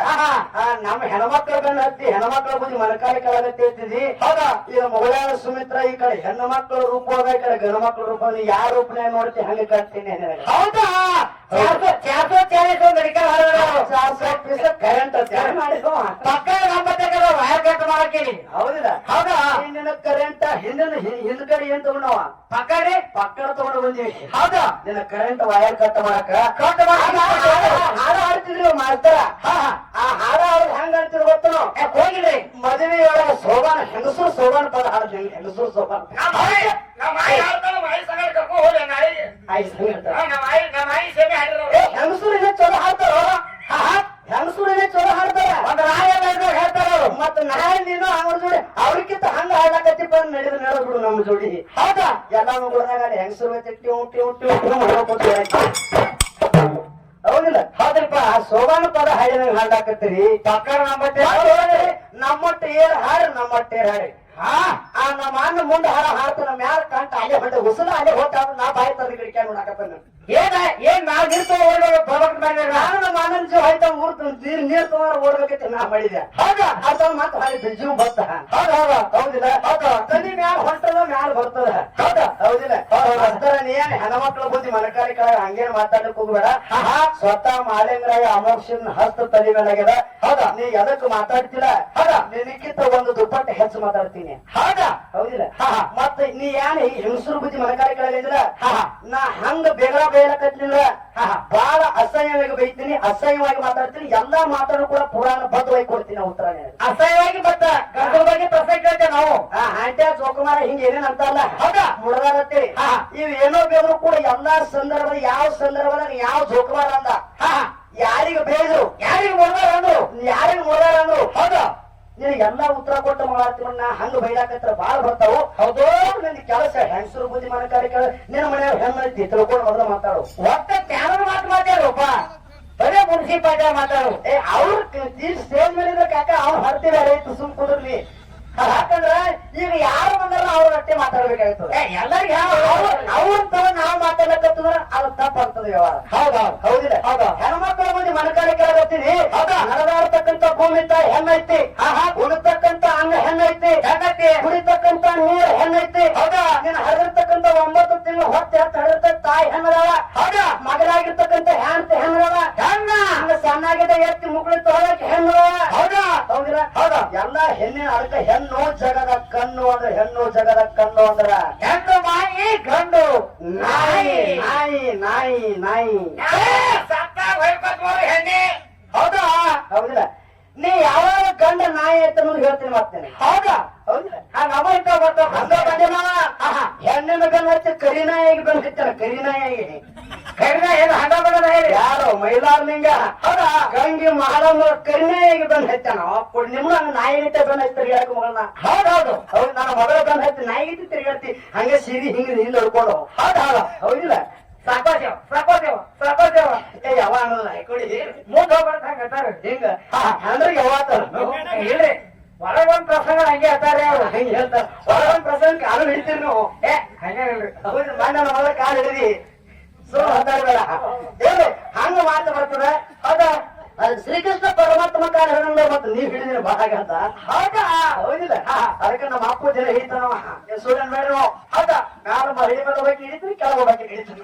ನಮ್ಮ ಹೆಣ್ಮಕ್ಳ ಬೆನ್ನ ಹತ್ತಿ ಹೆಣ್ಮಕ್ಳ ಬುದ್ಧಿ ಮನಕಾಲಿ ಕೆಳಗತ್ತಿ ಹೇಳ್ತಿದ್ದಿ ಹೌದಾ ಈಗ ಮೊಗಳಾಳ ಸುಮಿತ್ರ ಈ ಕಡೆ ಹೆಣ್ಣು ಮಕ್ಕಳ ರೂಪವಾಗ ಈ ಕಡೆ ಗಂಡು ಮಕ್ಕಳ ರೂಪ ಯಾವ ರೂಪನೇ ನೋಡ್ತಿ ಹಂಗೆ ಕಾಡ್ತೀನಿ ಹೌದಾ 440 ಮೆಡಿಕಲ್ ಕರೆಂಟ್ ಮಾಡಿದ್ರು ಪಕ್ಕದ ನಂಬತ್ತೇಕಲ್ಲ ವೈರ್ ಕಟ್ ಮಾಡಕ್ಕೇನಿ ಹೌದಿಲ್ಲ ಹೌದಾ ಹಿಂದಿನ ಕರೆಂಟ್ ಹಿಂದ್ ಕಡೆ ಏನ್ ತಗೊಂಡವ ಪಕ್ಕಡೆ ಪಕ್ಕಡ ತಗೊಂಡು ಬಂದಿವಿ ಹೌದಾ ನಿನ್ನ ಕರೆಂಟ್ ವೈರ್ ಕಟ್ ಮಾಡಕ ಕಟ್ ಹಾಡ ಹಾಡ್ತಿದ್ರಿ ಮಾಡ್ತಾರ ಆ ಹಾಡ ಅವ್ರು ಹೆಂಗ ಅಂತಿದ್ರು ಗೊತ್ತನು ಹೋಗಿದ್ರಿ ಮದುವೆಯೊಳಗ ಸೋಬಾನ ಹೆಂಗಸರು ಸೋಬಾನ ಪದ ಹಾಡ್ತೀವಿ ಹೆಂಗಸರು ಸೋಬಾನ ಹೆಂಗಸರು ಇನ್ನೇ ಚಲೋ ಹಾಡ್ತಾರ ಹೆಂಗಸರು ಇನ್ನೇ ಚಲೋ ಹಾಡ್ತಾರ ಒಂದು ರಾಯ ಹೇಳ್ತಾರ ಮತ್ತ ನಾಳೆ ನೀನು ಅವ್ರ ಜೋಡಿ ಅವ್ರಿಗಿಂತ ಹಂಗ ಹಾಡಕತ್ತಿಪ್ಪ ನಡೆದು ಬಿಡು ನಮ್ಮ ಜೋಡಿ ಹೌದಾ ಎಲ್ಲ ಮಗಳದಾಗ ಹೆಂಗಸರು ಹೌದಿಲ್ಲ ಹೌದ್ರಪ್ಪ ಸೋಬಾನ ಪದ ಹಾಡಿದಂಗ ಹಾಡಾಕತ್ತೀರಿ ಪಕ್ಕದ ನಂಬತ್ತೆ ನಮ್ಮಟ್ಟ ಏರ್ ಹಾಡ್ರಿ ನಮ್ಮಟ್ಟ ಏರ್ ಹಾಡ್ರಿ ನಮ್ಮ ಅಣ್ಣ ಮುಂದೆ ಹಾಡ ಹಾಡ್ತಾನ ಮ್ಯಾಲ ಕಂಟ ಅಲ್ಲೇ ಹೊಂಟ ಉಸಲ ಅಲ್ಲೇ ಹೋಗ್ತಾ ನಾ ಬಾಯಿ ತಂದ ಗಿಡಕ್ಯಾನ ನೋಡಾಕತ್ತಾನ ಏನ್ ನಾವ್ ನಿಲ್ತೋ ನಾನು ನಮ್ಮ ಅಣ್ಣನ ಜೀವ ಆಯ್ತಾ ನೀರ್ ತಗೊಂಡ್ರೆ ಓಡ್ಬೇಕೈತಿ ನಾ ಮಾಡಿದೆ ಹೌದಾ ಅದ ಮತ್ತ ಹಾಡಿದ್ದ ಜೀವ ಬತ್ತ ಹೌದಿಲ್ಲ ತನಿ ಮ್ಯಾಲ ಹೊಂಟದ ಮ್ಯಾಲ ಬರ್ತದ ಹೌದಿಲ್ಲ ಅಂತರ ನೀನ್ ಹೆಣ್ಮಕ್ಳ ಬುದ್ಧಿ ಮನಕಾರಿ ಕೆಳಗ ಹಂಗೇನ್ ಮಾತಾಡಕ್ ಹೋಗ್ಬೇಡ ಸ್ವತಃ ಮಾಳಿಂಗರಾಯ ಅಮೋಕ್ಷನ್ ಹಸ್ತ ತಲೆ ಮೇಲಾಗ್ಯದ ಹೌದಾ ನೀ ಎದಕ್ ಮಾತಾಡ್ತಿಲ್ಲ ನಿನಕ್ಕಿಂತ ಒಂದು ದುಪ್ಪಟ್ಟು ಹೆಚ್ಚು ಮಾತಾಡ್ತೀನಿ ಹೌದಿಲ್ಲ ಮತ್ತ ನೀ ಏನ್ ಹೆಂಗಸರು ಬುದ್ಧಿ ಮನಕಾರಿ ಕೆಳಗಿದ್ರ ನಾ ಹಂಗ ಬೇಗ ಬೇಯಲಕತ್ತಿಲ್ಲ ಬಹಳ ಅಸಹ್ಯವಾಗಿ ಬೈತೀನಿ ಅಸಹ್ಯವಾಗಿ ಮಾತಾಡ್ತೀನಿ ಎಲ್ಲಾ ಮಾತಾಡೋ ಕೂಡ ಪುರಾಣ ಬದ್ಧವಾಗಿ ಕೊಡ್ತೀನಿ ಉತ್ತರ ಅಸಹ್ಯವಾಗಿ ಬತ್ತ ಗಂಡನ ಬಗ್ಗೆ ಪ್ರಶ್ನೆ ಕೇಳ್ತೇವೆ ನಾವು ಆಂಟ್ಯಾ ಜೋಕುಮಾರ ಹಿಂಗ ಏನೇನ್ ಅಂತಲ್ಲ ಹೌದಾ ಮುಡದಾರತ್ತಿ ಇವ್ ಏನೋ ಬೇದ್ರು ಕೂಡ ಎಲ್ಲಾ ಸಂದರ್ಭ ಯಾವ ಸಂದರ್ಭದಾಗ ಯಾವ ಜೋಕುಮಾರ ಅಂದ ಯಾರಿಗ ಬೇದ್ರು ಯಾರಿಗೆ ಮುಡ್ದಾರ ಅಂದ್ರು ಯಾರಿಗ ಮುಡದಾರ ಅಂದ್ರು ಹೌದಾ ನಿನಗೆ ಎಲ್ಲಾ ಉತ್ತರ ಕೊಟ್ಟ ಮಾಡ್ತೀನಿ ನಾ ಹಂಗ ಬೈಲಾಕತ್ರ ಬಾಳ ಬರ್ತಾವು ಹೌದು ನಿನ್ ಕೆಲಸ ಹೆಂಗಸರು ಬುದ್ಧಿ ಮನಕಾರಿ ಕೇಳ ನಿನ್ನ ಮನೆಯವ್ರ ಹೆಂಗೈತಿ ತಿಳ್ಕೊಂಡು ಮೊದಲ ಮಾತಾಡು ಒಟ್ಟ ಜ್ಞಾನದ ಮಾತು ಮಾತಾಡೋಪ್ಪ ಬರೇ ಮುನ್ಸಿಪಾಲ್ಟಿ ಮಾತಾಡು ಅವ್ರ ಸ್ಟೇಜ್ ಮೇಲೆ ಕಾಕ ಅವ್ರು ಹರ್ತಿ ಬೇರೆ ಇತ್ತು ಸುಮ್ ಕುದುರ್ಲಿ ಯಾಕಂದ್ರ ಈಗ ಯಾರು ಬಂದಾರ ಅವ್ರ ಅಟ್ಟೆ ಮಾತಾಡ್ಬೇಕಾಗ್ತದೆ ಎಲ್ಲರಿಗೆ ಅವ್ರ ತರ ನಾವ್ ಮಾತಾಡ್ಲಕತ್ತಂದ್ರ ಅದು ತಪ್ಪಾಗ್ತದೆ ವ್ಯವಹಾರ ಹೌದಿಲ್ಲ ಹೆಣ್ಮಕ್ಳ ಮುಂದೆ ಮನಕಾರಿ ಕೇಳಕತ್ತೀನಿ ನಡೆದಾಡ್ತಕ್ಕಂತ ಭೂಮಿ ತಾಯಿ ಹೆಣ್ಣೈತಿ ಉಣತಕ್ಕಂತ ಅನ್ನ ಹೆಣ್ಣೈತಿ ಕುಡಿತಕ್ಕಂತ ನೀರ್ ಹೆಣ್ಣೈತಿ ನೀನ್ ಹರಿರ್ತಕ್ಕಂತ 9 ತಿಂಗಳು ಹೊತ್ತೆ ಹತ್ತು ಹರಿರ್ತಕ್ಕ ತಾಯಿ ಹೆಣ್ಣದಾಳ ಮಗಲಾಗಿರ್ತಕ್ಕಂತ ಹೆಣ್ತಿ ಹೆಣ್ಣದಾಳ ಹಂಗ ಸಣ್ಣಾಗಿದ್ದ ಎತ್ತಿ ಮುಕ್ಳಿ ತೊಗೊಳಕ್ ಹೆಣ್ಣದಾಳ ಹೌದಿಲ್ಲ ಎಲ್ಲಾ ಹೆಣ್ಣಿನ ಅದಕ್ಕ ಹೆಣ್ಣು ಜಗದ ಕಣ್ಣು ಅಂದ್ರೆ ಹೆಣ್ಣು ಜಗದ ಕಣ್ಣು ಅಂದ್ರ ಹೆಣ್ಣು ಮಾಯಿ ಗಂಡು ನಾಯಿ ನಾಯಿ ನಾಯಿ ನಾಯಿ ಹೆಣ್ಣೆ ಹೌದಿಲ್ಲ ನೀ ಯಾವಾಗ ಗಂಡ ನಾಯಿ ಅಂತ ಹೇಳ್ತೀನಿ ಮಾಡ್ತೇನೆ ಹೌದಿಲ್ಲ ನಮ್ಮಂತ ಬರ್ತಾವ ಹಂಗ ಬಂದಿಲ್ಲ ಹೆಣ್ಣಿನ ಗಂಡ ಹಚ್ಚಿ ಕರಿನಾಯಿಗೆ ಬಂದ್ ಹಚ್ಚಾರ ಕರಿನಾಯಿಗೆ ಕರಿನ ಏನು ಹಂಗ ಬರೋದ ಹೇಳಿ ಯಾರು ಮೈಲಾರ್ಲಿಂಗ ಗಂಗಿ ಮಹಾರಾಮ ಕರಿನಾಯಿಗೆ ಬಂದ್ ಹಚ್ಚಾನ ನಿಮ್ಮ ನಾಯಿಗಿತ್ತೆ ಬಂದ್ ಹಚ್ಚಿ ತಿರ್ಗಾಡಕ್ ಮಗಳನ್ನ ಹೌದು ನನ್ನ ಮಗಳ ಬಂದ್ ಹಚ್ಚಿ ನಾಯಿಗಿತ್ತೆ ತಿರ್ಗಾಡ್ತಿ ಹಂಗೆ ಸಿರಿ ಹಿಂಗ ಹಿಂದ್ ಹಿಡ್ಕೊಂಡು ಹೌದಿಲ್ಲ ಸಾಕೋದೇವ ಏ ಯಾವ ಅನ್ನೋದಿಲ್ಲ ಕೊಡಿ ಮುಂದೆ ಹೋಗ್ಬಾರ್ದ ಹಿಂಗ ಅಂದ್ರೆ ಯಾವಾತಾರ ಇಲ್ರಿ ಹೊರಗೊಂದ್ ಪ್ರಸಂಗ ಹಂಗೆ ಹೇಳ್ತಾರೆ ಅವ್ರು ಹಿಂಗ ಹೇಳ್ತಾರ ಹೊರಗೊಂದ್ ಪ್ರಸಂಗ ಕಾಲು ಹಿಡಿತೀರಿ ನೀವು ಹಂಗೆ ಹೇಳ್ರಿ ಹೌದು ನನ್ನ ಮಗಳ ಕಾಲು ಹಿಡಿದಿ ಸೊ ಮಾತಾಡ್ಬೇಡ ಏನು ಹಂಗ ಮಾತು ಬರ್ತದ ಅದು ಶ್ರೀಕೃಷ್ಣ ಪರಮಾತ್ಮ ಕಾಲ ಹಿಡಿದ ಮತ್ತೆ ನೀವ್ ಹಿಡಿದಿರ ಬಾಗ ಅಂತ ಹೌದಿಲ್ಲ ಅದಕ್ಕೆ ನಮ್ಮ ಅಪ್ಪ ಜನ ಹಿಡಿತಾನವ ಸೂರ್ಯನ್ ಬೇಡ ನಾವು ಮ್ಯಾಲ ಹಿಡಿ ಮೇಲೆ ಹೋಗಿ ಹಿಡಿತೀವಿ ಕೆಳಗೆ ಹೋಗಿ ಹಿಡಿತೀವಿ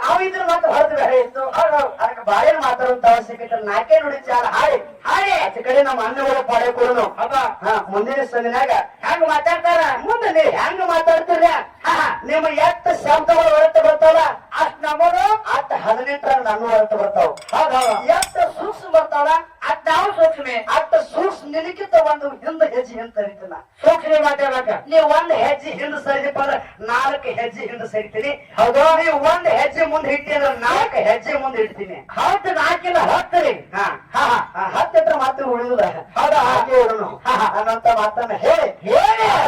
ನಾವು ಇದ್ರ ಮಾತ್ರ ಹೊರತು ಬೇರೆ ಇತ್ತು ಅದಕ್ಕೆ ಬಾಳೆ ಮಾತಾಡುವಂತ ಅವಶ್ಯಕತೆ ನಾಲ್ಕೇ ನುಡಿ ಚಾಲ ಹಾಡಿ ಆಚೆ ಕಡೆ ನಮ್ಮ ಅಣ್ಣಗಳ ಪಾಡೆ ಕೊಡೋನು ಮುಂದಿನ ಸಂದಿನಾಗ ಹೆಂಗ್ ಮಾತಾಡ್ತಾರ ಮುಂದೆ ನೀವು ಹೆಂಗ ಮಾತಾಡ್ತೀರ ನಿಮ್ಮ ಎಷ್ಟ ಶಬ್ದಗಳು ಹೊರತ ಬರ್ತಾವ ಅಷ್ಟ್ ನಮ್ಮದು ಅಷ್ಟ 18 ನನ್ನ ಹೊರತ ಬರ್ತಾವ ಎಷ್ಟು ಸೂಕ್ಷ್ಮ ಬರ್ತಾವ ಅದ್ ನಾವು ಸೂಕ್ಷ್ಮೆ ಅಷ್ಟ ಸೂಕ್ಷ್ಮ ನಿನಕ್ಕಿಂತ ಒಂದು ಹಿಂದ ಹೆಜ್ಜೆ ಹಿಂದ್ ಸರಿತೀನ. ಸೂಕ್ಷ್ಮ ಮಾತಾಡಕ ನೀವ್ ಒಂದ್ ಹೆಜ್ಜೆ ಹಿಂದ ಸರಿದಪ್ಪ ಅಂದ್ರ 4 ಹೆಜ್ಜೆ ಹಿಂದ ಸರಿತೀನಿ. ಹೌದು, ನೀವ್ ಒಂದ್ ಹೆಜ್ಜೆ ಮುಂದೆ ಇಟ್ಟಿ ಅಂದ್ರ 4 ಹೆಜ್ಜೆ ಮುಂದೆ ಇಡ್ತೀನಿ. ಹೌದು, ನಾಲ್ಕಿಲ್ಲ ಹತ್ತರಿ. ಹಾ ಹಾ ಹತ್ತಿರ ಮಾತು ಉಳಿಯುದ. ಹೌದಾ? ಹಾಗೆ ಇರೋನು ಅನ್ನೋಂತ ಮಾತನ್ನ ಹೇಳಿ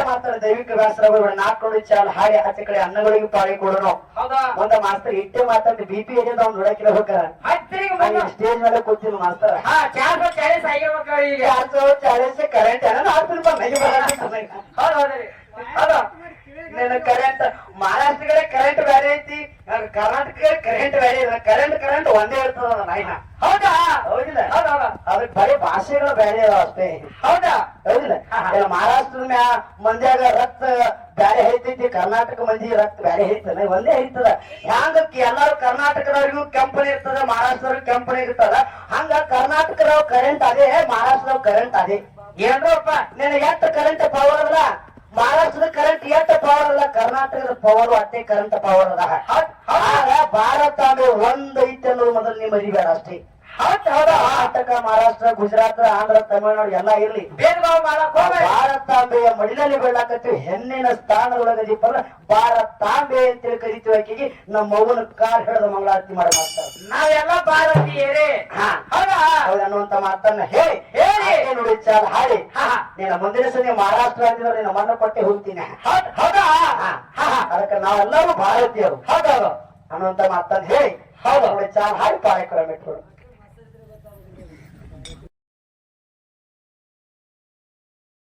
ಮಾತಾಡ ದೈವಿಕ ವ್ಯಾಸರಗಳು 4 ನುಡಿ ಚಾಲ ಹಾಡಿ ಆಚೆ ಕಡೆ ಅನ್ನಗಳಿಗೆ ಪಾಳಿ ಕೊಡೋನು. ಹೌದಾ? ಒಂದ ಮಾಸ್ತರ್ ಇಟ್ಟೆ ಮಾತಾಡಿ BP ಏನಿದೆ ಅವ್ನು ನೋಡಕ್ಕಿಲ್ಲ ಹೋಗ್ತಾರ. ಹತ್ತರಿಗೆ ಬಂದ ಸ್ಟೇಜ್ ಮೇಲೆ ಕೂತಿನ ಮಾಸ್ತರ. 440 ಆಗಿರ್ಬೇಕು ಈಗ. 440 ಕರೆಂಟ್ ಏನೋ ಆಗ್ತೀನಿ ಬಾ ನಗಿ ಬರಲ್ಲ. ಹೌದು ಹೌದ್ರಿ. ಹೌದು, ನೀನು ಕರೆಂಟ್ ಮಹಾರಾಷ್ಟ್ರ ಕಡೆ ಕರೆಂಟ್ ಬೇರೆ ಐತಿ, ಕರ್ನಾಟಕ ಕಡೆ ಕರೆಂಟ್ ಬೇರೆ ಇದೆ. ಕರೆಂಟ್ ಒಂದೇ ಇರ್ತದ ನಾಯಿನ. ಹೌದಾ? ಹೌದಿಲ್ಲ? ಹೌದು ಹೌದು ಅದಕ್ಕೆ ಬರೀ ಭಾಷೆಗಳು ಬೇರೆ ಇದಾವ ಅಷ್ಟೇ. ಹೌದಾ? ಹೌದಿಲ್ಲ? ಮಹಾರಾಷ್ಟ್ರದ ಮಂದ್ಯಾಗ ರಕ್ತ ಬ್ಯಾರೆ ಐತೈತಿ, ಕರ್ನಾಟಕ ಮಂದಿ ರಕ್ತ ಬ್ಯಾರೆ ಐತದ, ಒಂದೇ ಐತದ. ಹ್ಯಾಂಗ ಎಲ್ಲಾರು ಕರ್ನಾಟಕದವ್ರಿಗೂ ಕೆಂಪನಿ ಇರ್ತದ, ಮಹಾರಾಷ್ಟ್ರದವ್ರಿಗೂ ಕೆಂಪನಿ ಇರ್ತದ. ಹಂಗ ಕರ್ನಾಟಕದವ್ ಕರೆಂಟ್ ಅದೇ, ಮಹಾರಾಷ್ಟ್ರದವ್ ಕರೆಂಟ್ ಅದೇ. ಏನ್ರಪ್ಪ ನಿನಗೆ ಎಷ್ಟು ಕರೆಂಟ್ ಪವರ್ ಅದ, ಮಹಾರಾಷ್ಟ್ರದ ಕರೆಂಟ್ ಎಷ್ಟು ಪವರ್ ಅದ, ಕರ್ನಾಟಕದ ಪವರ್ ಅಷ್ಟೇ ಕರೆಂಟ್ ಪವರ್ ಅದ. ಭಾರತ ಅಂದ್ರೆ ಒಂದ್ ಐತೆ ಅನ್ನೋದು ಮೊದಲು ನೀವು ಮರಿಬೇಡ ಅಷ್ಟೇ. ಹೌದು ಹೌದಾ? ಕರ್ನಾಟಕ, ಮಹಾರಾಷ್ಟ್ರ, ಗುಜರಾತ್, ಆಂಧ್ರ, ತಮಿಳುನಾಡು ಎಲ್ಲ ಇರ್ಲಿ, ಭೇದ ಭಾವ ಮಾಡಕ್ ಹೋಗ್ಬೇಡ. ಭಾರತಾಂಬೆಯ ಮಡಿಲಲ್ಲಿ ಬೆಳ್ಳಾಕತ್ತೀವಿ. ಹೆಣ್ಣಿನ ಸ್ಥಾನದೊಳಗದೀಪ ಅಂದ್ರೆ ಭಾರತಾಂಬೆ ಅಂತೇಳಿ ಕರಿತೀವಿ. ಆಕೆಗೆ ನಮ್ಮ ಅವ್ವನ ಕಾರ್ ಹಿಡಿದ ಮಂಗಳಾರತಿ ಮಾಡಿ ಮಾಡ್ತಾರೆ. ನಾವೆಲ್ಲ ಭಾರತೀಯರೇ. ಹೌದಾ? ಹೌದು ಅನ್ನುವಂತ ಮಾತನ್ನ ಹೇಳಿ ನೋಡಿ ಚಾಲ್ ಹಾಡಿ ನೀನ ಮುಂದಿನ ಸಲ ಮಹಾರಾಷ್ಟ್ರ ಅಂತಿದ್ರೆ ನಿನ್ನ ಮಣ್ಣು ಕೊಟ್ಟೆ ಹೋಗ್ತೀನಿ. ಹೌದಾ? ಅದಕ್ಕೆ ನಾವೆಲ್ಲರೂ ಭಾರತೀಯರು ಹೌದೌದು ಅನ್ನುವಂತ ಮಾತನ್ನ ಹೇಳಿ ನೋಡಿ ಚಾಲ್ ಹಾಡಿ ಕಾರ್ಯಕ್ರಮ ಇಟ್ಕೊಂಡು